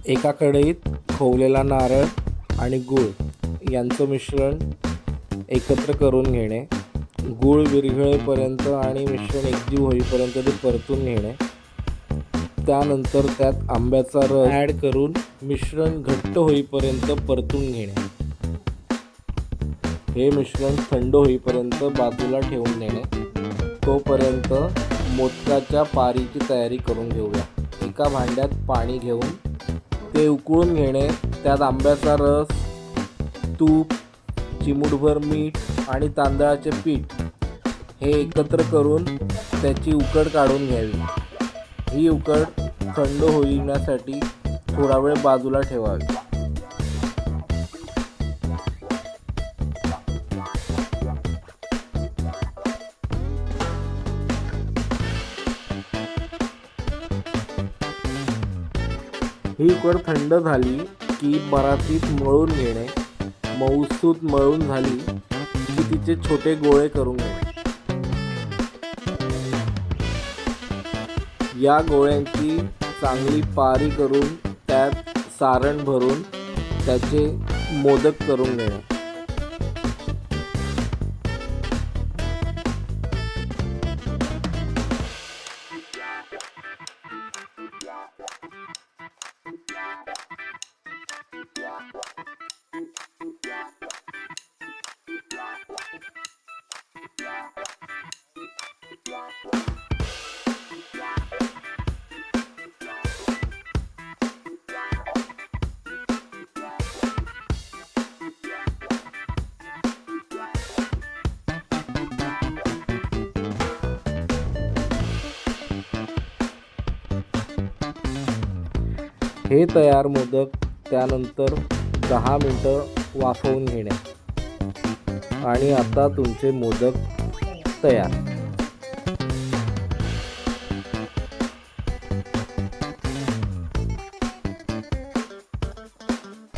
एका कढईत खोवलेला नारळ आणि गूळ यांचं मिश्रण एकत्र करून घेणे, गूळ विरघळेपर्यंत आणि मिश्रण एकजीव होईपर्यंत ते परतून घेणे. त्यानंतर त्यात आंब्याचा रस ॲड करून मिश्रण घट्ट होईपर्यंत परतून घेणे. हे मिश्रण थंड होईपर्यंत बाजूला ठेवून देणे. तोपर्यंत मोदकाच्या पारीची तयारी करून घेऊया. एका भांड्यात पाणी घेऊन ते उकळून घेणे. त्यात आंब्याचा रस, तूप, चिमूटभर मीठ आणि तांदळाचे पीठ हे एकत्र करून त्याची उकड काढून घ्यावी. ही उकड थंड होण्यासाठी थोडा वेळ बाजूला ठेवावी. ही उकड थंड झाली की परातीत मळून घेणे. मऊसूत मळून झाली की तिचे छोटे गोळे करून घेणे. या गोळ्यांची चांगली पारी करून त्यात सारण भरून त्याचे मोदक करून घेणे. हे तयार मोदक त्यानंतर 10 मिनिटं वाफवून घेणे आणि आता तुमचे मोदक तयार.